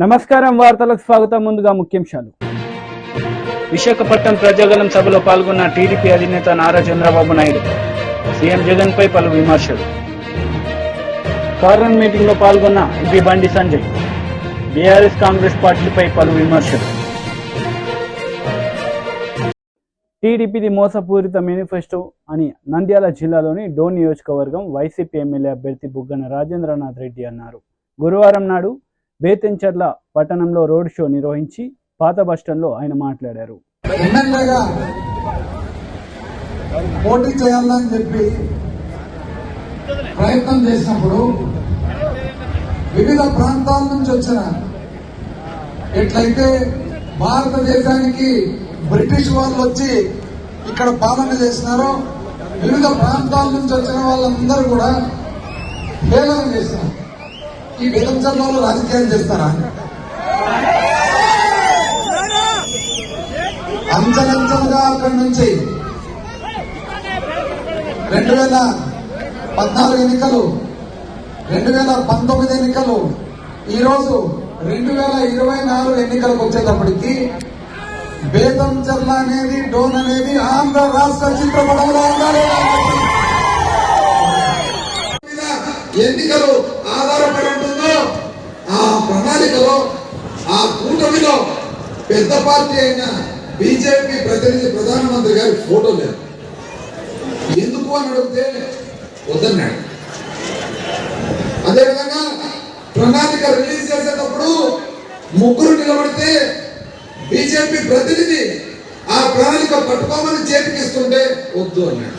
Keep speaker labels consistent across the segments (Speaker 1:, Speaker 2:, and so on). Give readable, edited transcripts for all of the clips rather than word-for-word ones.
Speaker 1: నమస్కారం వార్తలకు స్వాగతం. ముందుగా ముఖ్యాంశాలు. విశాఖపట్నం ప్రజాగలం సభలో పాల్గొన్న టీడీపీ అధినేత నారా చంద్రబాబు నాయుడు. సీఎం జగన్ పై పలు విమర్శలు. ఫారెన్ మీటింగ్ లో పాల్గొన్న ఎంపీ బండి సంజయ్. బీఆర్ఎస్ కాంగ్రెస్ పార్టీలపై పలు విమర్శలు. టీడీపీది మోసపూరిత మేనిఫెస్టో అని నంద్యాల జిల్లాలోని డోన్ నియోజకవర్గం వైసీపీ ఎమ్మెల్యే అభ్యర్థి బుగ్గన రాజేంద్రనాథ్ రెడ్డి అన్నారు. గురువారం నాడు బేతంచెర్ల పట్టణంలో రోడ్ షో నిర్వహించి పాత బస్టాండ్లో ఆయన మాట్లాడారు.
Speaker 2: ఎమ్మెల్యేగా పోటీ చేయాలని చెప్పి ప్రయత్నం చేసినప్పుడు వివిధ ప్రాంతాల నుంచి వచ్చిన ఎట్లయితే భారతదేశానికి బ్రిటిష్ వాళ్ళు వచ్చి ఇక్కడ పాలన చేసినారో వివిధ ప్రాంతాల నుంచి వచ్చిన వాళ్ళందరూ కూడా హేళన చేస్తున్నారు. ఈ బేతంచెర్లలో రాజకీయాలు చేస్తారా? అంచెలంచెలుగా అక్కడి నుంచి 2014 ఎన్నికలు, 2019 ఎన్నికలు, ఈరోజు 2024 ఎన్నికలకు వచ్చేటప్పటికి బేతంచెర్ల అనేది, డోన్ అనేది ఆంధ్ర రాష్ట్ర చిత్రపటంలో ఉండాలి. ఎన్నికలు ఆధారపడి ఉంటుందో ఆ ప్రణాళికలో, ఆ కూటమిలో పెద్ద పార్టీ అయిన బీజేపీ ప్రతినిధి ప్రధానమంత్రి గారి ఫోటో లేదు. ఎందుకు అని అడిగితే వద్దన్నాడు. అదేవిధంగా ప్రణాళిక రిలీజ్ చేసేటప్పుడు ముగ్గురు నిలబడితే బీజేపీ ప్రతినిధి ఆ ప్రణాళిక పట్టుకోమని చేతికిస్తుంటే వద్దు అన్నాడు.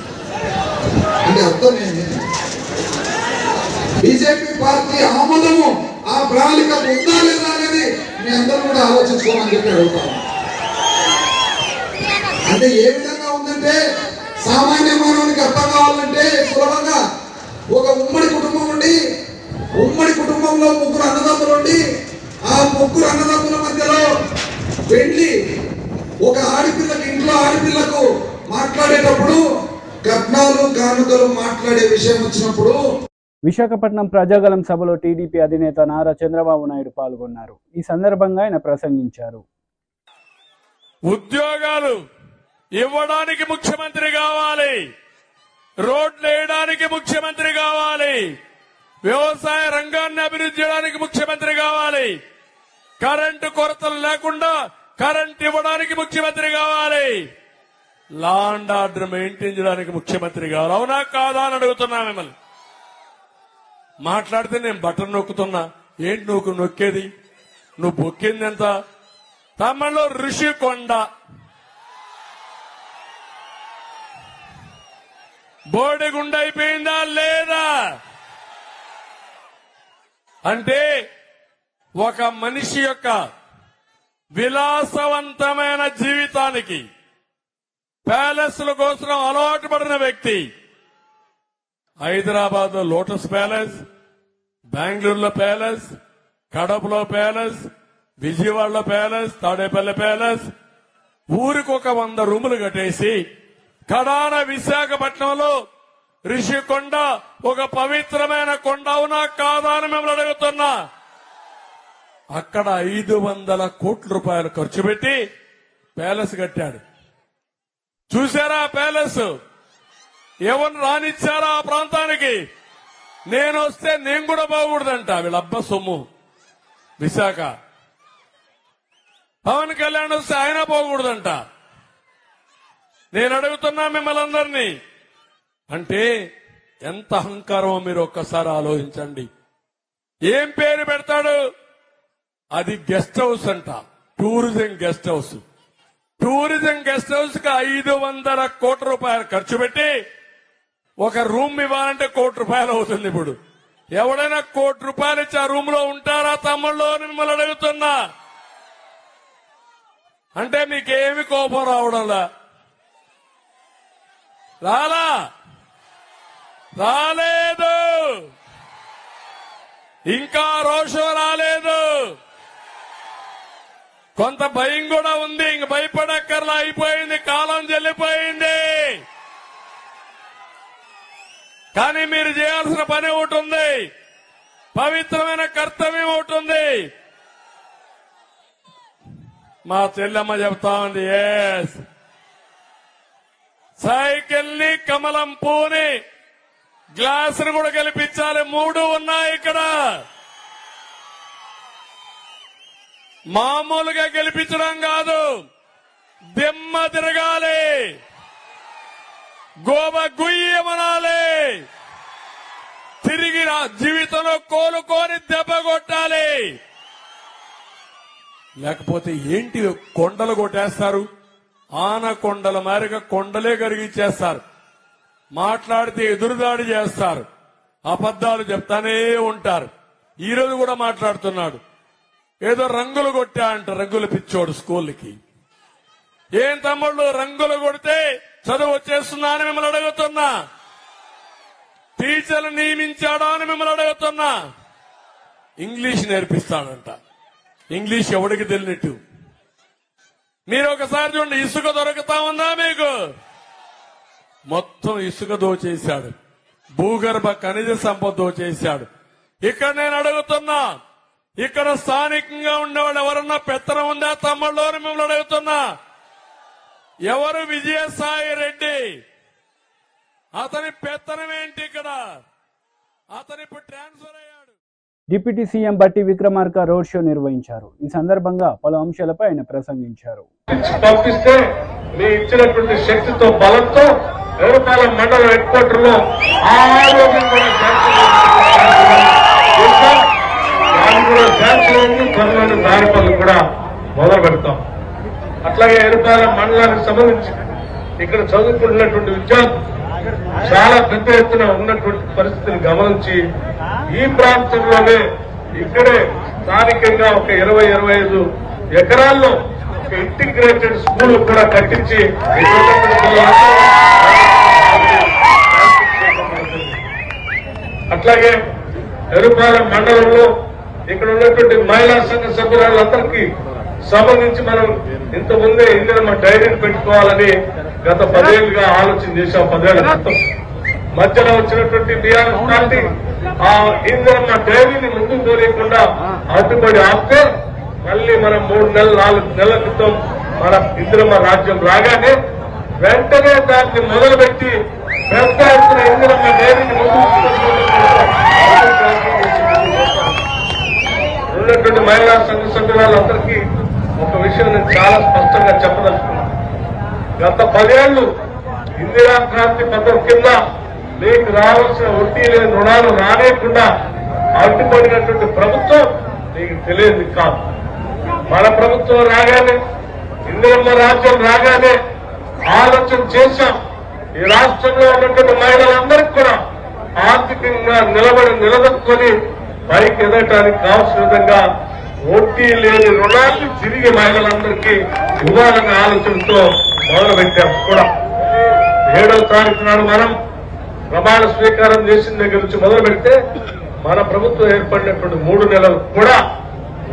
Speaker 2: అంటే అర్థం ఏంటి? బీజేపీ పార్టీ ఆమోదము ఆ ప్రణాళిక ఉందా లేదా అనేది మీ అందరూ కూడా ఆలోచించుకోమని చెప్పి అడుగుతాము. అంటే ఏ విధంగా ఉందంటే సామాన్య మానవునికి అర్థం కావాలంటే సులభంగా ఒక ఉమ్మడి కుటుంబం ఉండి, ఉమ్మడి కుటుంబంలో ముగ్గురు అన్నదమ్ములు ఉండి, ఆ ముగ్గురు అన్నదమ్ముల మధ్యలో వెళ్ళి ఒక ఆడపిల్లకి, ఇంట్లో ఆడపిల్లకు మాట్లాడేటప్పుడు కట్నాలు కానుకలు మాట్లాడే విషయం వచ్చినప్పుడు
Speaker 1: విశాఖపట్నం ప్రజాగలం సభలో టీడీపీ అధినేత నారా చంద్రబాబు నాయుడు పాల్గొన్నారు. ఈ సందర్భంగా ఆయన ప్రసంగించారు.
Speaker 3: ఉద్యోగాలు ఇవ్వడానికి ముఖ్యమంత్రి కావాలి, రోడ్లు వేయడానికి ముఖ్యమంత్రి కావాలి, వ్యవసాయ రంగాన్ని అభివృద్ధి చేయడానికి ముఖ్యమంత్రి కావాలి, కరెంటు కొరతలు లేకుండా కరెంట్ ఇవ్వడానికి ముఖ్యమంత్రి కావాలి, లా అండ్ ఆర్డర్ మెయింటైన్ చేయడానికి ముఖ్యమంత్రి కావాలి. అవునా కాదా అని అడుగుతున్నా మిమ్మల్ని. మాట్లాడితే నేను బటన్ నొక్కుతున్నా. ఏంటి నువ్వు నొక్కేది? నువ్వు బొక్కింది ఎంత? తమిళలో ఋషికొండ, బోడిగుండ అయిపోయిందా లేదా? అంటే ఒక మనిషి యొక్క విలాసవంతమైన జీవితానికి ప్యాలెస్ల కోసం అలవాటు పడిన వ్యక్తి హైదరాబాద్ లో లోటస్ ప్యాలెస్, బెంగళూరులో ప్యాలెస్, కడపలో ప్యాలెస్, విజయవాడలో ప్యాలెస్, తాడేపల్లి ప్యాలెస్, ఊరికొక 100 రూములు కట్టేసి కడాన విశాఖపట్నంలో రిషికొండ ఒక పవిత్రమైన కొండ. అవునా కాదా అని మిమ్మల్ని అడుగుతున్నా. అక్కడ 500 కోట్ల రూపాయలు ఖర్చు పెట్టి ప్యాలెస్ కట్టాడు. చూశారా ప్యాలెస్? ఎవరు రానిచ్చారా ఆ ప్రాంతానికి? నేను వస్తే నేను కూడా బాగూడదంట. వీళ్ళబ్బ సొమ్ము విశాఖ. పవన్ కళ్యాణ్ వస్తే ఆయన పోకూడదంట. నేను అడుగుతున్నా మిమ్మల్ని అందరినీ. అంటే ఎంత అహంకారమో మీరు ఒక్కసారి ఆలోచించండి. ఏం పేరు పెడతాడు? అది గెస్ట్ హౌస్ అంట, tourism guest house. Tourism guest house కి 500 కోట్ల రూపాయలు ఖర్చు పెట్టి ఒక రూమ్ ఇవ్వాలంటే 1 కోటి రూపాయలు అవుతుంది. ఇప్పుడు ఎవడైనా 1 కోటి రూపాయలు ఇచ్చి ఆ రూమ్ లో ఉంటారా తమ్ముళ్ళు అని మిమ్మల్ని అడుగుతున్నా. అంటే మీకేమి కోపం రావడంలా? రాలేదు, ఇంకా రోషం రాలేదు. కొంత భయం కూడా ఉంది. ఇంక భయపడక్కర్లా, అయిపోయింది, కాలం చెల్లిపోయింది. కానీ మీరు చేయాల్సిన పని ఒకటి ఉంది, పవిత్రమైన కర్తవ్యం ఒకటి ఉంది. మా చెల్లెమ్మ చెప్తా ఉంది ఎస్ సైకిల్ ని కమలం పూని గ్లాస్ ని కూడా గెలిపించాలి. 3 ఉన్నాయి ఇక్కడ. మామూలుగా గెలిపించడం కాదు, దిమ్మ తిరగాలి, గోబ గుయ్యమనాలి, తిరిగి జీవితంలో కోలుకొని దెబ్బ కొట్టాలి. లేకపోతే ఏంటి కొండలు కొట్టేస్తారు, ఆనకొండల మారిగా కొండలే కరిగిచ్చేస్తారు. మాట్లాడితే ఎదురుదాడి చేస్తారు, అబద్దాలు చెప్తానే ఉంటారు. ఈ రోజు కూడా మాట్లాడుతున్నాడు, ఏదో రంగులు కొట్టా అంట. రంగులు పిచ్చోడు స్కూల్కి. ఏం తమ్ముళ్ళు రంగులు కొడితే చదువు వచ్చేస్తుందా అని మిమ్మల్ని అడుగుతున్నా. టీచర్లు నియమించాడా అని మిమ్మల్ని అడుగుతున్నా. ఇంగ్లీష్ నేర్పిస్తాడంట. ఇంగ్లీష్ ఎవడికి తెలియనట్టు. మీరు ఒకసారి చూడండి, ఇసుక దొరుకుతా ఉందా మీకు? మొత్తం ఇసుక దోచేశాడు, భూగర్భ ఖనిజ సంపద దోచేశాడు. ఇక్కడ నేను అడుగుతున్నా, ఇక్కడ స్థానికంగా ఉండేవాళ్ళు ఎవరన్నా పెత్తనం ఉందా తమ్ముళ్ళు అని మిమ్మల్ని అడుగుతున్నా. ఎవరు? విజయసాయి రెడ్డి. అతని పెత్తనం ఏంటి ఇక్కడ? అతని ఇప్పుడు ట్రాన్స్ఫర్ అయ్యాడు.
Speaker 1: డిప్యూటీ సీఎం బట్టి విక్రమార్క రోడ్ షో నిర్వహించారు. ఈ సందర్భంగా పలు అంశాలపై ఆయన ప్రసంగించారు.
Speaker 4: పంపిస్తే మీ ఇచ్చినటువంటి శక్తితో బలంతో ఎవరిపాలెం మండల హెడ్ క్వార్టర్ లో ఆరోగ్యం కూడా త్వరలోని దారి పనులు కూడా మొదలు పెడతాం. అట్లాగే ఎరుపాలెం మండలానికి సంబంధించి ఇక్కడ చదువుకుంటున్నటువంటి విద్యార్థులు చాలా పెద్ద ఎత్తున ఉన్నటువంటి పరిస్థితిని గమనించి ఈ ప్రాంతంలోనే ఇక్కడే స్థానికంగా ఒక 20-25 ఎకరాల్లో ఒక ఇంటిగ్రేటెడ్ స్కూల్ కూడా కట్టించి అట్లాగే ఎరుపాలెం మండలంలో ఇక్కడ ఉన్నటువంటి మహిళా సంఘ సభ్యులందరికీ సంబంధించి మనం ఇంతకుముందే ఇందిరమ్మ డైరీని పెట్టుకోవాలని గత 10 ఏళ్లుగా ఆలోచన చేశాం. 10 ఏళ్ల క్రితం మధ్యలో వచ్చినటువంటి బీఆర్ఎస్ పార్టీ ఆ ఇందిరమ్మ డైరీని ముందుకు తోలేకుండా అడ్డుపడి ఆపితే మళ్ళీ మనం 3-4 నెలల క్రితం మన ఇందిరమ్మ రాజ్యం రాగానే వెంటనే దాన్ని మొదలుపెట్టి పెద్ద ఎత్తున ఇందిరమ్మ డైరీని ఉన్నటువంటి మహిళా సంఘ సభ్యులందరికీ ఒక విషయం నేను చాలా స్పష్టంగా చెప్పదలుచుకున్నాను. గత 10 ఏళ్లు ఇందిరా క్రాంతి పథకం కింద మీకు రావాల్సిన వడ్డీ లేని రుణాలు రానేకుండా అడ్డుపడినటువంటి ప్రభుత్వం మీకు తెలియదు కాదు. మన ప్రభుత్వం రాగానే, ఇందిరమ్మ రాజ్యం రాగానే ఆలోచన చేశాం. ఈ రాష్ట్రంలో ఉన్నటువంటి మహిళలందరికీ కూడా ఆర్థికంగా నిలదొక్కుని పైకి ఎదగటానికి కావాల్సిన విధంగా వడ్డీ లేని రుణాలు తిరిగి మహిళలందరికీ ఇవ్వాలన్న ఆలోచనతో మొదలుపెట్టాం. కూడా 7వ తారీఖు నాడు మనం ప్రమాణ స్వీకారం చేసిన దగ్గర నుంచి మొదలు పెడితే మన ప్రభుత్వం ఏర్పడినటువంటి 3 నెలలు కూడా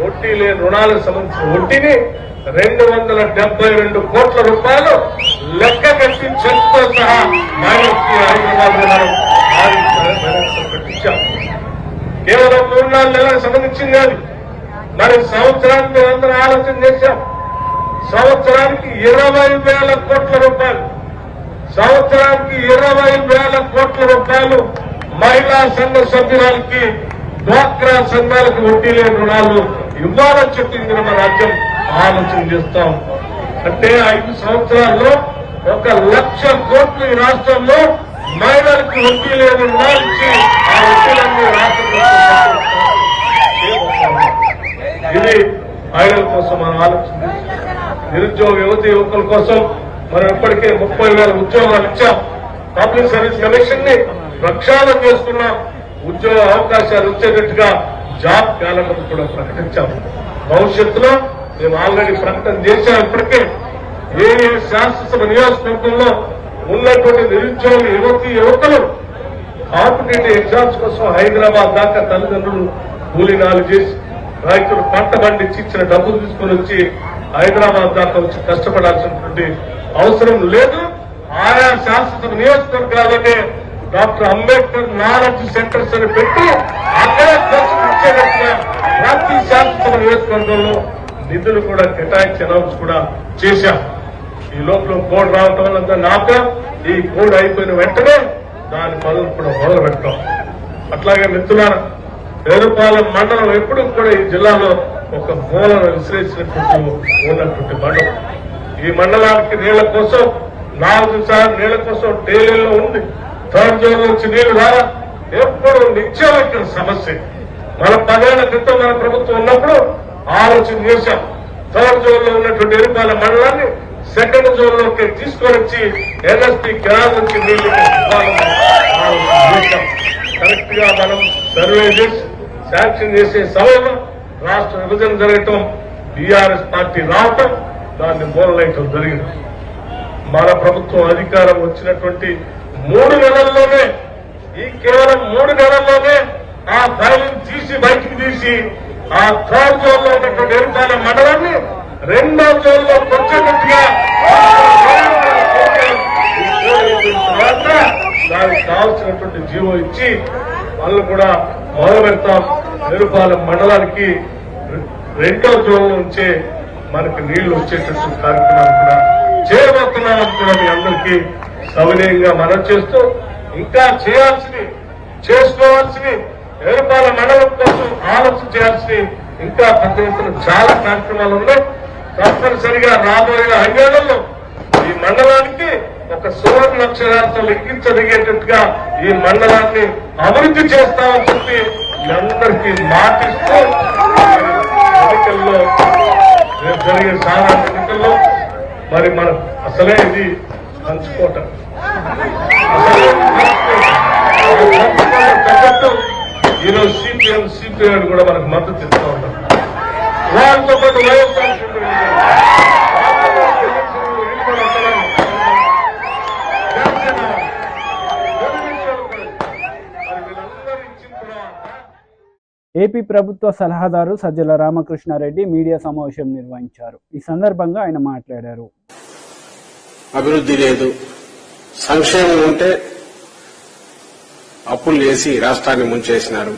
Speaker 4: వడ్డీ లేని రుణాలకు సంబంధించిన వడ్డీని 272 కోట్ల రూపాయలు లెక్క కట్టి చెక్తో సహా మహిళకి హైదరాబాద్ పెట్టించాం. కేవలం 3-4 నెలలకు సంబంధించింది కాదు. మరి సంవత్సరానికి మేమందరం ఆలోచన చేశాం. సంవత్సరానికి 20,000 కోట్ల రూపాయలు, సంవత్సరానికి 20,000 కోట్ల రూపాయలు మహిళా సంఘ సభ్యురాలకి, డ్వాక్రా సంఘాలకు వడ్డీ లేని రుణాలు ఇవ్వాలని చెప్పింది మన రాజ్యం ఆలోచన చేస్తాం. అంటే 5 సంవత్సరాల్లో 1,00,000 కోట్లు ఈ రాష్ట్రంలో మహిళలకు వడ్డీ లేని రుణాలు ఇచ్చి ఆ వడ్డీలన్నీ రాష్ట్రంలో ఇది మహిళల కోసం మనం ఆలోచన. నిరుద్యోగ యువకుల కోసం మనం ఇప్పటికే 30,000 ఉద్యోగాలు ఇచ్చాం. పబ్లిక్ సర్వీస్ కమిషన్ ని ప్రక్షాళన చేసుకున్నాం. ఉద్యోగ అవకాశాలు వచ్చేటట్టుగా జాబ్ క్యాలెండర్ కూడా ప్రకటించాం. భవిష్యత్తులో మేము ఆల్రెడీ ప్రకటన చేశాం. ఇప్పటికే ఏ శాసనసభ నియోజకవర్గంలో ఉన్నటువంటి నిరుద్యోగ యువకులు కాంపిటేటివ్ ఎగ్జామ్స్ కోసం హైదరాబాద్ దాకా తల్లిదండ్రులు కూలీనాలు చేసి రైతులు పంట పండించి ఇచ్చిన డబ్బులు తీసుకుని వచ్చి హైదరాబాద్ దాకా వచ్చి కష్టపడాల్సినటువంటి అవసరం లేదు. ఆయా శాసనసభ నియోజకవర్గాలనే డాక్టర్ అంబేద్కర్ నాలెడ్జ్ సెంటర్స్ అని పెట్టి అక్కడే కోచింగ్ ఇచ్చేటట్టుగా ప్రతి శాసనసభ నియోజకవర్గంలో నిధులు కూడా కేటాయించి అనౌన్స్ కూడా చేశాం. ఈ లోపల కోడ్ రావటం వల్ల నాక ఈ కోడ్ అయిపోయిన వెంటనే దాని పనులు కూడా మొదలు పెడతాం. అట్లాగే మిత్రులారా, వేరుపాలెం మండలం ఎప్పుడు కూడా ఈ జిల్లాలో ఒక మూలను విశ్లేషించినటువంటి ఉన్నటువంటి మండలం. ఈ మండలానికి నీళ్ల కోసం 4 సార్లు నీళ్ల కోసం డైలీలో ఉంది. థర్డ్ జోన్ నుంచి నీళ్లు రావా ఎప్పుడు నిత్యమైన సమస్య. మన 10 ఏళ్ల క్రితం మన ప్రభుత్వం ఉన్నప్పుడు ఆలోచన చేశాం. థర్డ్ జోన్ లో ఉన్నటువంటి వేరుపాలెం మండలాన్ని సెకండ్ జోన్ లోకి తీసుకొని వచ్చి ఎన్ఎస్పీ కెనాల్ నుంచి నీళ్లు కరెక్ట్ గా మనం సర్వే చేసి శాంక్షన్ చేసే సమయంలో రాష్ట్ర విభజన జరగటం, బీఆర్ఎస్ పార్టీ రావటం, దాన్ని మూలలేయటం జరిగింది. మన ప్రభుత్వం అధికారం వచ్చినటువంటి 3 నెలల్లోనే, ఈ కేవలం 3 నెలల్లోనే ఆ ఫైలింగ్ తీసి బయటికి తీసి ఆ థర్డ్ జోన్ లో ఉన్నటువంటి వేరుపాలెం మండలాన్ని 2వ జోన్ లో వచ్చేటట్టుగా తర్వాత దానికి కావాల్సినటువంటి జీవో ఇచ్చి వాళ్ళు కూడా మొదలు పెడతాం. వేరుపాలెం మండలానికి 2వ జోన్ నుంచే మనకి నీళ్లు వచ్చేటట్టు కార్యక్రమాలు కూడా చేయబోతున్నామని కూడా మీ అందరికీ సవినయంగా మనం చేస్తూ, ఇంకా చేయాల్సినవి చేసుకోవాల్సినవి వేరుపాలెం మండలం కోసం ఆలోచన చేయాల్సినవి ఇంకా పెద్ద ఎత్తున చాలా కార్యక్రమాలు ఉన్నాయి. తప్పనిసరిగా రాబోయే 5 ఏళ్లలో ఈ మండలానికి ఒక సువర్ణ అక్షరాలతో లిఖించదగేటట్టుగా ఈ మండలాన్ని అభివృద్ధి చేస్తామని చెప్పి మీ అందరికీ మాటిస్తూ, ఎన్నికల్లో రేపు జరిగే సాధారణ ఎన్నికల్లో మరి మనం అసలే ఇది పంచుకోవటం తగ్గట్టు ఈరోజు సిపిఐ కూడా మనకు మద్దతు ఇస్తూ ఉంటాం. వాళ్ళతో పాటు వైఎస్ఆర్
Speaker 1: ఏపీ ప్రభుత్వ సలహాదారు సజ్జల రామకృష్ణారెడ్డి మీడియా సమావేశం నిర్వహించారు. ఈ సందర్భంగా ఆయన మాట్లాడారు.
Speaker 5: అభివృద్ధి లేదు, సంక్షేమం ఉంటే అప్పులు చేసి రాష్ట్రాన్ని ముంచేసినారు.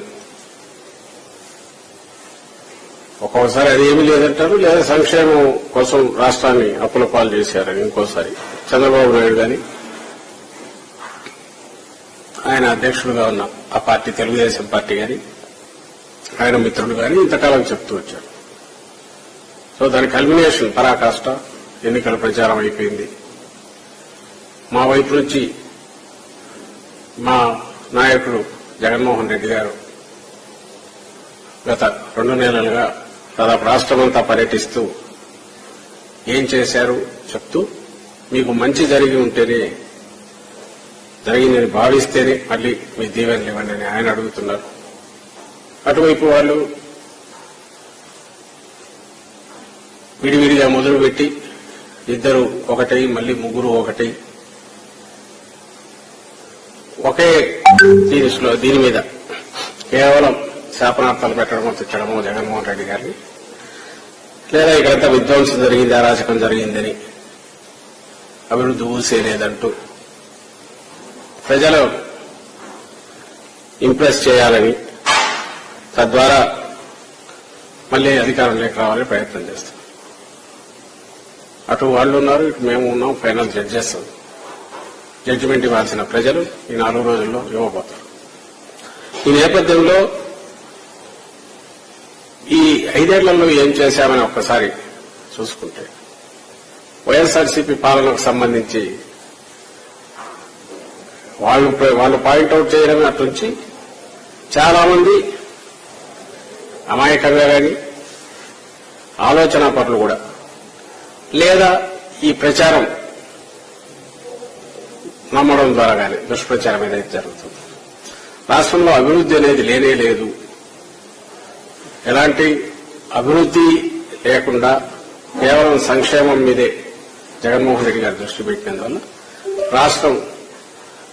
Speaker 5: ఒక్కోసారి అది ఏమీ లేదంటారు, లేదా సంక్షేమం కోసం రాష్ట్రాన్ని అప్పుల పాలు చేశారని ఇంకోసారి చంద్రబాబు నాయుడు గాని ఆయన అధ్యక్షుడుగా ఉన్న ఆ పార్టీ తెలుగుదేశం పార్టీ గాని ఆయన మిత్రులు గాని ఇంతకాలం చెప్తూ వచ్చారు. సో దాని కల్మినేషన్ పరాకాష్ట ఎన్నికల ప్రచారం అయిపోయింది. మా వైపు నుంచి మా నాయకుడు జగన్మోహన్ రెడ్డి గారు గత 2 నెలలుగా దాదాపు రాష్ట్రమంతా పర్యటిస్తూ ఏం చేశారు చెప్తూ, మీకు మంచి జరిగి ఉంటేనే, జరిగిందని భావిస్తేనే మళ్ళీ మీ దీవెనలు ఇవ్వండి అని ఆయన అడుగుతున్నారు. అటువైపు వాళ్ళు విడివిడిగా మొదలుపెట్టి ఇద్దరు ఒకటై మళ్ళీ ముగ్గురు ఒకటై ఒకే దీని మీద కేవలం శాపనార్థాలు పెట్టడమో తెచ్చడమో జగన్మోహన్ రెడ్డి గారిని, లేదా ఇక్కడంతా విధ్వంసం జరిగింది, అరాచకం జరిగిందని, అభివృద్ధి ఊసేలేదంటూ ప్రజలు ఇంప్రెస్ చేయాలని, తద్వారా మళ్లీ అధికారంలోకి రావాలని ప్రయత్నం చేస్తాం. అటు వాళ్ళు ఉన్నారు, ఇటు మేము ఉన్నాం. ఫైనల్ జడ్జెస్ జడ్జిమెంట్ ఇవ్వాల్సిన ప్రజలు ఈ 4 రోజుల్లో ఇవ్వబోతారు. ఈ నేపథ్యంలో ఈ 5 ఏళ్లలో ఏం చేశామని ఒక్కసారి చూసుకుంటే, వైఎస్ఆర్సీపీ పాలనకు సంబంధించి వాళ్ళు పాయింట్అవుట్ చేయడమే అటుంచి చాలా మంది అమాయకంగా కానీ ఆలోచనా పరులు కూడా, లేదా ఈ ప్రచారం నమ్మడం ద్వారా కానీ దుష్ప్రచారం ఏదైతే జరుగుతుంది, రాష్ట్రంలో అభివృద్ధి అనేది లేనే లేదు, ఎలాంటి అభివృద్ధి లేకుండా కేవలం సంక్షేమం మీదే జగన్మోహన్ రెడ్డి గారు దృష్టి పెట్టినందువల్ల రాష్ట్రం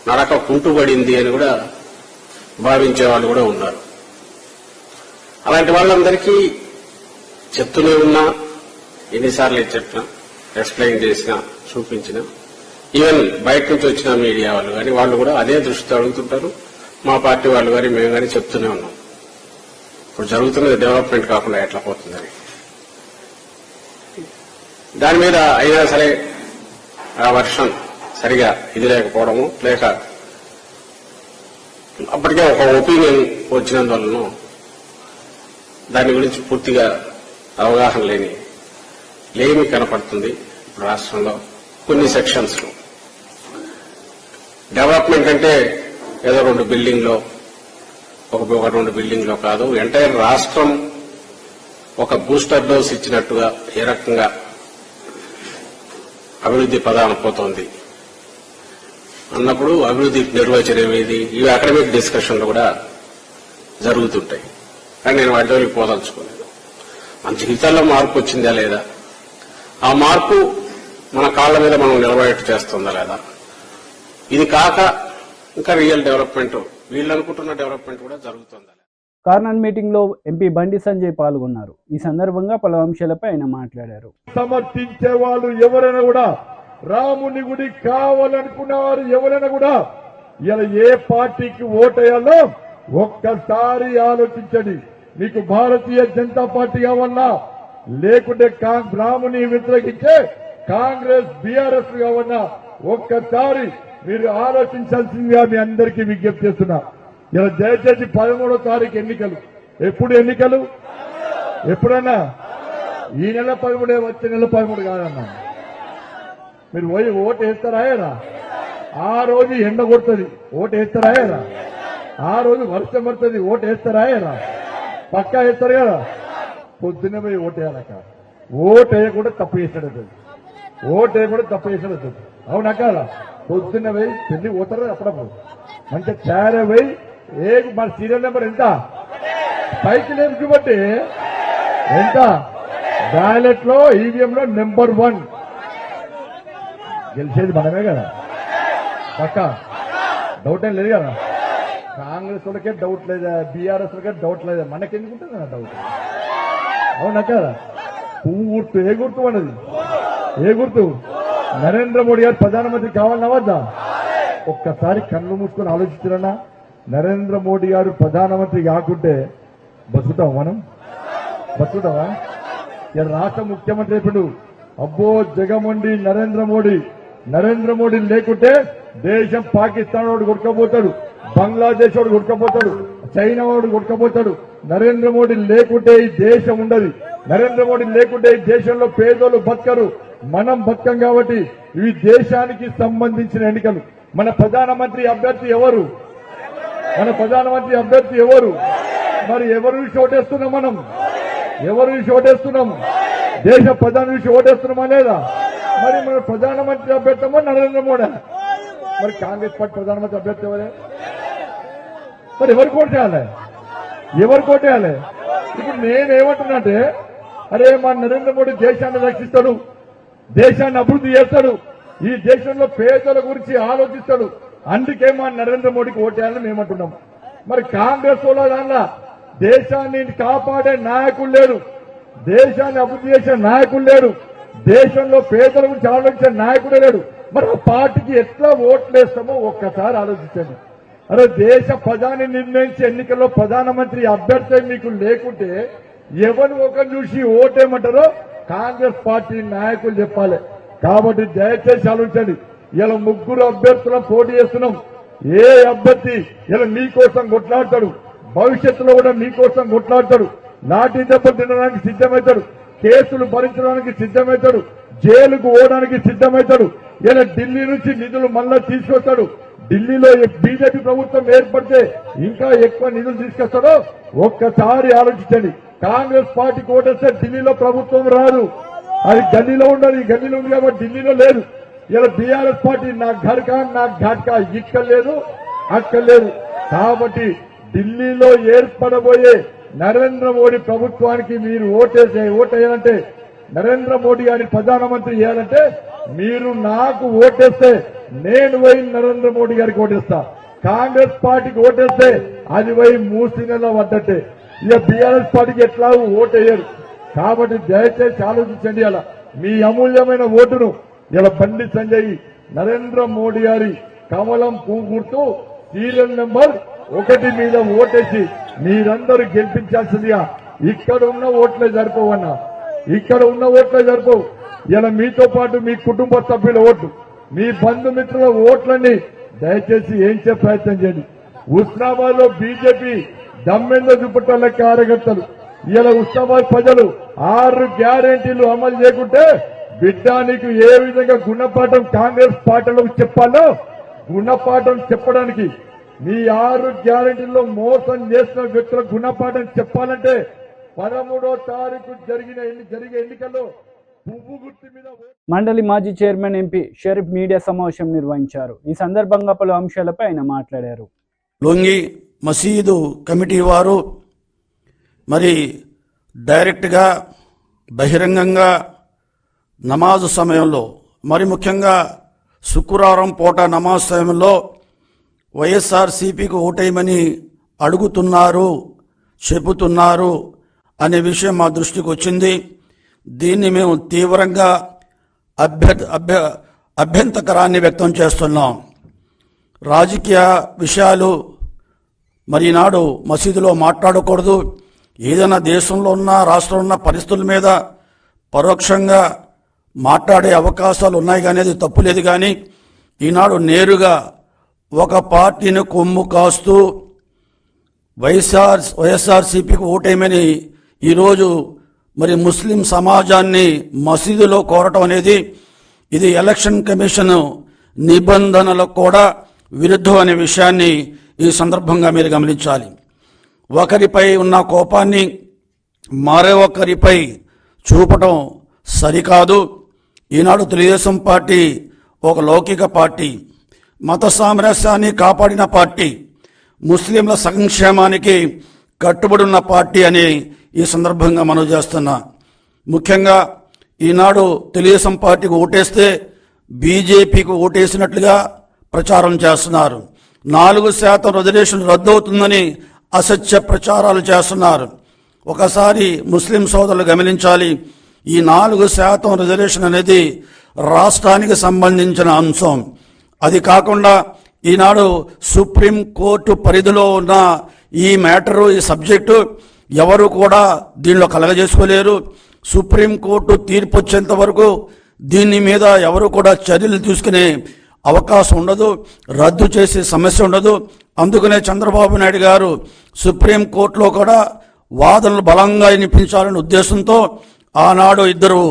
Speaker 5: నడక కుంటుబడింది అని కూడా భావించే వాళ్ళు కూడా ఉన్నారు. అలాంటి వాళ్ళందరికీ చెప్తూనే ఉన్నా, ఎన్నిసార్లు చెప్పినా, ఎక్స్ప్లెయిన్ చేసినా, చూపించినా, ఈవెన్ బయట నుంచి వచ్చిన మీడియా వాళ్ళు కానీ వాళ్ళు కూడా అదే దృష్టితో అడుగుతుంటారు. మా పార్టీ వాళ్ళు కానీ మేము కానీ చెప్తూనే ఉన్నాం, ఇప్పుడు జరుగుతున్నది డెవలప్మెంట్ కాకుండా ఎట్లా పోతుందని. దాని మీద అయినా సరే ఆ వర్షన్ సరిగా ఇది లేకపోవడము, లేక అప్పటికే ఒక ఒపీనియన్ వచ్చినందువలన దాని గురించి పూర్తిగా అవగాహన లేమి కనపడుతుంది రాష్ట్రంలో కొన్ని సెక్షన్స్ లో. డెవలప్మెంట్ అంటే ఏదో 2 బిల్డింగ్లో ఒక 2 బిల్డింగ్లో కాదు, ఎంటైర్ రాష్ట్రం ఒక బూస్టర్ డోస్ ఇచ్చినట్టుగా ఏ రకంగా అభివృద్ధి పదాన పోతోంది అన్నప్పుడు అభివృద్ధి నిర్వచనం ఏది, ఇవి అకాడమిక్ డిస్కషన్లు కూడా జరుగుతుంటాయి. కానీ నేను వాటి జోలికి పోదలుచుకోలేదు. మన జీవితాల్లో మార్పు వచ్చిందా లేదా, ఆ మార్పు మన కాళ్ల మీద మనం నిలబడేట్టు చేస్తుందా లేదా, ఇది కాక ఇంకా రియల్ డెవలప్మెంట్ వీళ్ళు అనుకుంటున్న డెవలప్మెంట్ కూడా జరుగుతుందా.
Speaker 1: కార్నర్ మీటింగ్ లో ఎంపీ బండి సంజయ్ పాల్గొన్నారు. ఈ సందర్భంగా పలు అంశాలపై ఆయన మాట్లాడారు.
Speaker 6: సమర్థించే వాళ్ళు ఎవరైనా కూడా, రాముని గుడి కావాలనుకున్న వారు ఎవరైనా కూడా ఇలా ఏ పార్టీకి ఓటేయాలో ఒక్కసారి ఆలోచించండి. మీకు భారతీయ జనతా పార్టీ కావాలన్నా, లేకుంటే రాముని వ్యతిరేకించే కాంగ్రెస్ బీఆర్ఎస్ కావాలన్నా ఒక్కసారి మీరు ఆలోచించాల్సిందిగా మీ అందరికీ విజ్ఞప్తి చేస్తున్నా. ఇలా దయచేసి 13వ తారీఖు ఎన్నికలు. ఎప్పుడు ఎన్నికలు? ఎప్పుడన్నా ఈ నెల 13 వచ్చే నెల 13 కాదన్నా. మీరు పోయి ఓటు వేస్తారాయరా? ఆ రోజు ఎండ కొడుతుంది, ఓటు వేస్తారాయరా? ఆ రోజు వర్షం పడుతుంది, ఓటు వేస్తారాయరా? పక్కా వేస్తారు కదా. పొద్దున్నే పోయి ఓటు వేయాలక్క. ఓటు వేయకుండా తప్పు చేసాడు, ఓటు వేయకుండా తప్పు చేసాడు. అవునా కాదా? పొద్దున్న పోయి పెళ్లి పోతారు అప్పుడప్పుడు మంచిగా తయారై పోయి మన సీరియల్ నెంబర్ ఎంత పైకి లేపు బట్టి ఎంత బ్యాలెట్ లో ఈవీఎం లో నెంబర్ 1 గెలిచేది మనమే కదా. పక్క డౌట్ ఏం లేదు కదా. కాంగ్రెస్ వాళ్ళకే డౌట్ లేదా, బీఆర్ఎస్ వాళ్ళకే డౌట్ లేదా, మనకెందుకుంటుంది కదా డౌట్. అవునా కదా? పువ్వు గుర్తు ఏ గుర్తు అన్నది? ఏ గుర్తు? నరేంద్ర మోడీ గారు ప్రధానమంత్రి కావాలన్నా వద్దా? ఒక్కసారి కళ్ళు మూసుకొని ఆలోచించారన్నా. నరేంద్ర మోడీ గారు ప్రధానమంత్రి కాకుంటే బతుకుతాం మనం? బతుకుతావా? ఇలా రాష్ట్ర ముఖ్యమంత్రి ఇప్పుడు అబ్బో జగమండి నరేంద్ర మోడీ లేకుంటే దేశం పాకిస్తాన్ వాడు కొట్టుకపోతాడు, బంగ్లాదేశ్ వాడు కొట్టుకపోతాడు, చైనా వాడు కొట్టుకపోతాడు. నరేంద్ర మోడీ లేకుంటే ఈ దేశం ఉండదు. నరేంద్ర మోడీ లేకుంటే ఈ దేశంలో పేదోళ్ళు బతకరు, మనం బతకం. కాబట్టి ఇవి దేశానికి సంబంధించిన ఎన్నికలు. మన ప్రధానమంత్రి అభ్యర్థి ఎవరు? మరి ఎవరు ఓటేస్తున్నాం మనం? ఎవరు ఓటేస్తున్నాం? దేశ ప్రధాని నుంచి ఓటేస్తున్నామా లేదా? మరి మన ప్రధానమంత్రి అభ్యర్థమో నరేంద్ర మోడీ? మరి కాంగ్రెస్ పార్టీ ప్రధానమంత్రి అభ్యర్థి ఎవరే? మరి ఎవరు కోటేయాలి? ఇప్పుడు నేనేమంటున్నానంటే, అరే మా నరేంద్ర మోడీ దేశాన్ని రక్షిస్తాడు, దేశాన్ని అభివృద్ధి చేస్తాడు, ఈ దేశంలో పేదల గురించి ఆలోచిస్తాడు, అందుకే మా నరేంద్ర మోడీకి ఓటేయాలని మేమంటున్నాం. మరి కాంగ్రెస్ వాళ్ళ దానిలో దేశాన్ని కాపాడే నాయకులు లేరు, దేశాన్ని అభివృద్ధి చేసే నాయకులు లేరు, దేశంలో పేదల గురించి ఆలోచించే నాయకుడే లేడు. మరి ఆ పార్టీకి ఎట్లా ఓట్లేస్తామో ఒక్కసారి ఆలోచించండి. అరే దేశ ప్రధాని నిర్ణయించే ఎన్నికల్లో ప్రధానమంత్రి అభ్యర్థి మీకు లేకుంటే ఎవరు ఒకరు చూసి ఓటేయమంటారో కాంగ్రెస్ పార్టీ నాయకులు చెప్పాలి. కాబట్టి దయచేసి ఆలోచించండి. ఇలా 3 అభ్యర్థులను పోటీ చేస్తున్నాం. ఏ అభ్యర్థి ఇలా మీకోసం కొట్లాడతాడు, భవిష్యత్తులో కూడా మీకోసం కొట్లాడతాడు, లాఠీ దెబ్బలు తినడానికి సిద్ధమవుతాడు, కేసులు భరించడానికి సిద్ధమవుతాడు, జైలుకు పోవడానికి సిద్ధమవుతాడు. ఇలా ఢిల్లీ నుంచి నిధులు మళ్ళా తీసుకొస్తాడు. ఢిల్లీలో బీజేపీ ప్రభుత్వం ఏర్పడితే ఇంకా ఎక్కువ నిధులు తీసుకొస్తాడో ఒక్కసారి ఆలోచించండి. కాంగ్రెస్ పార్టీకి ఓటేస్తే ఢిల్లీలో ప్రభుత్వం రాదు, అది గల్లీలో ఉండదు. ఈ గల్లీలో ఉంది కాబట్టి ఢిల్లీలో లేదు. ఇలా బీఆర్ఎస్ పార్టీ నా ఘర్కా నా ఘాట్కా ఇక్కడ లేదు, అక్కడ లేదు. కాబట్టి ఢిల్లీలో ఏర్పడబోయే నరేంద్ర మోడీ ప్రభుత్వానికి మీరు ఓటేయాలంటే, నరేంద్ర మోడీ గారిని ప్రధానమంత్రి చేయాలంటే మీరు నాకు ఓటేస్తే నేను పోయి నరేంద్ర మోడీ గారికి ఓటేస్తా. కాంగ్రెస్ పార్టీకి ఓటేస్తే అది పోయి మూసి నెల పడ్డట్టే. ఇక బీఆర్ఎస్ పార్టీకి ఎట్లా ఓటేయరు. కాబట్టి దయచేసి ఆలోచించండి. అలా మీ అమూల్యమైన ఓటును ఇలా బండి సంజయ్ నరేంద్ర మోడీ గారి కమలం పువ్వు గుర్తు సీరియల్ నెంబర్ 1 మీద ఓటేసి మీరందరూ గెలిపించాల్సిందిగా. ఇక్కడ ఉన్న ఓట్లే సరిపోవన్నా, ఇక్కడ ఉన్న ఓట్లే సరిపోవు. ఇలా మీతో పాటు మీ కుటుంబ సభ్యుల ఓట్లు, మీ బంధుమిత్రుల ఓట్లన్నీ దయచేసి ఏంచే ప్రయత్నం చేయండి. ఉస్నాబాద్ లో బీజేపీ దమ్మెంద చూపట్టాల కార్యకర్తలు ఇలా ఉస్నాబాద్ ప్రజలు 6 గ్యారెంటీలు అమలు చేయకుంటే బిడ్డ నీకు ఏ విధంగా గుణపాఠం కాంగ్రెస్ పార్టీలకు చెప్పాలో గుణపాఠం చెప్పడానికి మీ 6 గ్యారెంటీల్లో మోసం చేసిన వ్యక్తుల గుణపాఠం చెప్పాలంటే 13వ తారీఖు జరిగే ఎన్నికల్లో పువ్వు గుర్తు మీద
Speaker 1: మండలి మాజీ చైర్మన్ ఎంపీ షరీఫ్ మీడియా సమావేశం నిర్వహించారు. ఈ సందర్భంగా పలు అంశాలపై ఆయన మాట్లాడారు.
Speaker 7: లొంగి మసీదు కమిటీ వారు మరి డైరెక్ట్గా బహిరంగంగా నమాజు సమయంలో, మరి ముఖ్యంగా శుక్రవారం పూట నమాజ్ సమయంలో వైఎస్ఆర్సీపీకి ఓటేయమని అడుగుతున్నారు, చెబుతున్నారు అనే విషయం మా దృష్టికి వచ్చింది. దీన్ని మేము తీవ్రంగా అభ్యంతకరాన్ని వ్యక్తం చేస్తున్నాం. రాజకీయ విషయాలు మరి ఈనాడు మసీదులో మాట్లాడకూడదు. ఏదైనా దేశంలో ఉన్న రాష్ట్రంలో ఉన్న పరిస్థితుల మీద పరోక్షంగా మాట్లాడే అవకాశాలు ఉన్నాయి కానీ అది తప్పులేదు. కానీ ఈనాడు ఒక పార్టీని కొమ్ము కాస్తూ వైఎస్ఆర్సీపీకి ఓటేయమని ఈరోజు మరి ముస్లిం సమాజాన్ని మసీదులో కోరటం అనేది ఇది ఎలక్షన్ కమిషన్ నిబంధనలకు కూడా విరుద్ధం అనే విషయాన్ని ఈ సందర్భంగా మీరు గమనించాలి. ఒకరిపై ఉన్న కోపాన్ని మరొకరిపై చూపటం సరికాదు. ఈనాడు తెలుగుదేశం పార్టీ ఒక లౌకిక పార్టీ, మత సామరస్యాన్ని కాపాడిన పార్టీ, ముస్లింల సంక్షేమానికి కట్టుబడి ఉన్న పార్టీ అని ఈ సందర్భంగా మనం చేస్తున్నా. ముఖ్యంగా ఈనాడు తెలుగుదేశం పార్టీకి ఓటేస్తే బీజేపీకి ఓటేసినట్లుగా ప్రచారం చేస్తున్నారు. 4% రిజర్వేషన్ రద్దవుతుందని అసత్య ప్రచారాలు చేస్తున్నారు. ఒకసారి ముస్లిం సోదరులు గమనించాలి, ఈ 4% రిజర్వేషన్ అనేది రాష్ట్రానికి సంబంధించిన అంశం. అది కాకుండా ఈనాడు సుప్రీం కోర్టు పరిధిలో ఉన్న ఈ మ్యాటరు, ఈ సబ్జెక్టు ఎవరు కూడా దీనిలో కలగజేసుకోలేరు. సుప్రీం కోర్టు తీర్పు వచ్చేంత వరకు దీని మీద ఎవరు కూడా చర్యలు తీసుకునే అవకాశం ఉండదు, రద్దు చేసే సమస్య ఉండదు. అందుకనే చంద్రబాబు నాయుడు గారు సుప్రీం కోర్టులో కూడా వాదనలు బలంగా వినిపించాలనే ఉద్దేశంతో ఆనాడు 2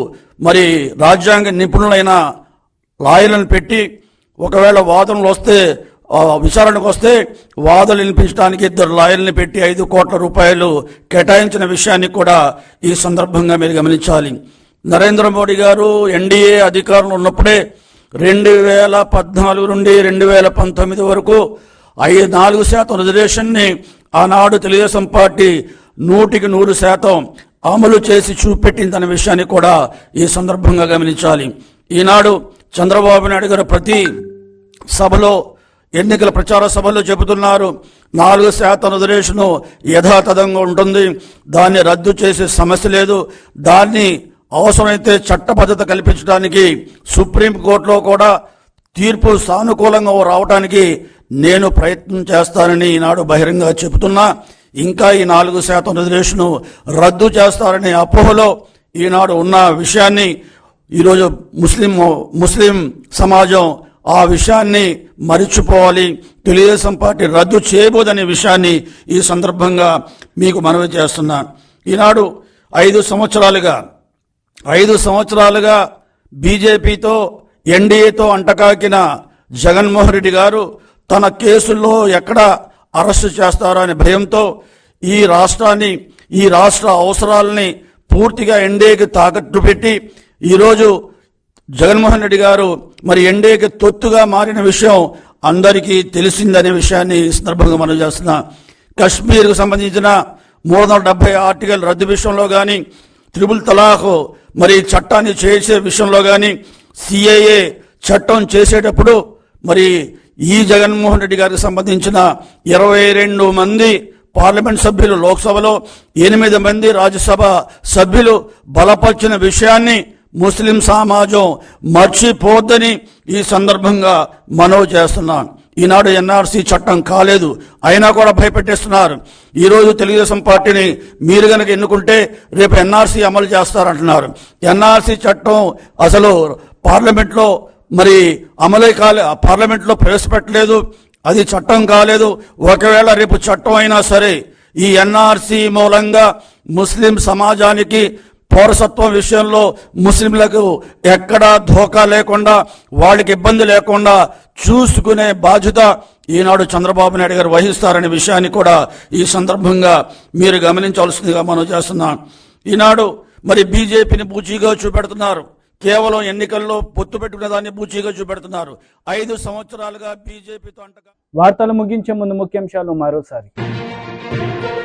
Speaker 7: మరి రాజ్యాంగ నిపుణులైన లాయర్లను పెట్టి ఒకవేళ వాదనలు వస్తే విచారణకు వస్తే వాదనలు వినిపించడానికి 2 లాయర్లను పెట్టి 5 కోట్ల రూపాయలు కేటాయించిన విషయాన్ని కూడా ఈ సందర్భంగా మీరు గమనించాలి. నరేంద్ర మోడీ గారు ఎన్డీఏ అధికారంలో ఉన్నప్పుడే 2014 నుండి 2019 వరకు 4% రిజర్వేషన్ని ఆనాడు తెలుగుదేశం పార్టీ 100% అమలు చేసి చూపెట్టిందనే విషయాన్ని కూడా ఈ సందర్భంగా గమనించాలి. ఈనాడు చంద్రబాబు నాయుడు గారు ప్రతి సభలో, ఎన్నికల ప్రచార సభలో చెబుతున్నారు 4% రిజర్వేషన్ యథాతథంగా ఉంటుంది, దాన్ని రద్దు చేసే సమస్య లేదు, దాన్ని అవసరమైతే చట్టబద్ధత కల్పించడానికి సుప్రీంకోర్టులో కూడా తీర్పు సానుకూలంగా రావడానికి నేను ప్రయత్నం చేస్తానని ఈనాడు బహిరంగ చెబుతున్నా. ఇంకా ఈ 4% రిజర్వేషన్ రద్దు చేస్తారనే అపోహలో ఈనాడు ఉన్న విషయాన్ని ఈరోజు ముస్లిం సమాజం ఆ విషయాన్ని మరిచిపోవాలి. తెలుగుదేశం పార్టీ రద్దు చేయబోదనే విషయాన్ని ఈ సందర్భంగా మీకు మనవి చేస్తున్నా. ఈనాడు 5 సంవత్సరాలుగా బీజేపీతో ఎన్డీఏతో అంటకాకిన జగన్మోహన్ రెడ్డి గారు తన కేసుల్లో ఎక్కడ అరెస్టు చేస్తారో అనే భయంతో ఈ రాష్ట్ర అవసరాలని పూర్తిగా ఎన్డీఏకి తాకట్టు పెట్టి ఈరోజు జగన్మోహన్ రెడ్డి గారు మరి ఎన్డీఏకి తొత్తుగా మారిన విషయం అందరికీ తెలిసిందనే విషయాన్ని ఈ సందర్భంగా మనం చేస్తున్నా. కశ్మీర్కు సంబంధించిన 370 ఆర్టికల్ రద్దు విషయంలో కానీ, త్రిపుల్ తలాఖ్ మరి చట్టాన్ని చేసే విషయంలో కానీ, సిఏఏ చట్టం చేసేటప్పుడు మరి ఈ జగన్మోహన్ రెడ్డి గారికి సంబంధించిన 22 మంది పార్లమెంట్ సభ్యులు లోక్సభలో, 8 మంది రాజ్యసభ సభ్యులు బలపరిచిన విషయాన్ని ముస్లిం సమాజం మర్చిపోద్దని ఈ సందర్భంగా మనవి చేస్తున్నాను. ఈనాడు ఎన్ఆర్సీ చట్టం కాలేదు, అయినా కూడా భయపెట్టేస్తున్నారు. ఈరోజు తెలుగుదేశం పార్టీని మీరు గనక ఎన్నుకుంటే రేపు ఎన్ఆర్సీ అమలు చేస్తారంటున్నారు. ఎన్ఆర్సీ చట్టం అసలు పార్లమెంట్లో మరి అమలే కాలే, పార్లమెంట్లో ప్రవేశపెట్టలేదు, అది చట్టం కాలేదు. ఒకవేళ రేపు చట్టం అయినా సరే ఈ ఎన్ఆర్సీ మూలంగా ముస్లిం సమాజానికి పౌరసత్వం విషయంలో ముస్లింలకు ఎక్కడా ధోకా లేకుండా, వాళ్ళకి ఇబ్బంది లేకుండా చూసుకునే బాధ్యత ఈనాడు చంద్రబాబు నాయుడు గారు వహిస్తారనే విషయాన్ని కూడా ఈ సందర్భంగా మీరు గమనించాల్సిందిగా మనం చేస్తున్నాం. ఈనాడు మరి బీజేపీని బూచీగా చూపెడుతున్నారు, కేవలం ఎన్నికల్లో పొత్తు పెట్టుకునే దాన్ని బూచీగా చూపెడుతున్నారు. 5 సంవత్సరాలుగా బీజేపీతో అంటగా.
Speaker 1: వార్తలు ముగించే ముందు ముఖ్యాంశాలు మరోసారి.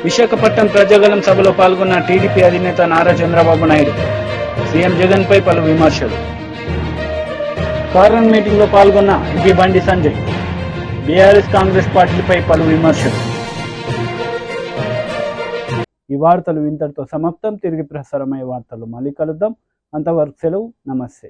Speaker 1: విశాఖపట్నం ప్రజాగలం సభలో పాల్గొన్న టీడీపీ అధినేత నారా చంద్రబాబు నాయుడు. సీఎం జగన్ పై పలు విమర్శలు. కార్నర్ మీటింగ్ లో పాల్గొన్న ఎంపీ బండి సంజయ్. బీఆర్ఎస్ కాంగ్రెస్ పార్టీలపై పలు విమర్శలు. ఈ వార్తలు ఇంతటితో సమాప్తం. తిరిగి ప్రసారమయ్యే వార్తలు మళ్ళీ కలుద్దాం. అంతవరకు సెలవు. నమస్తే.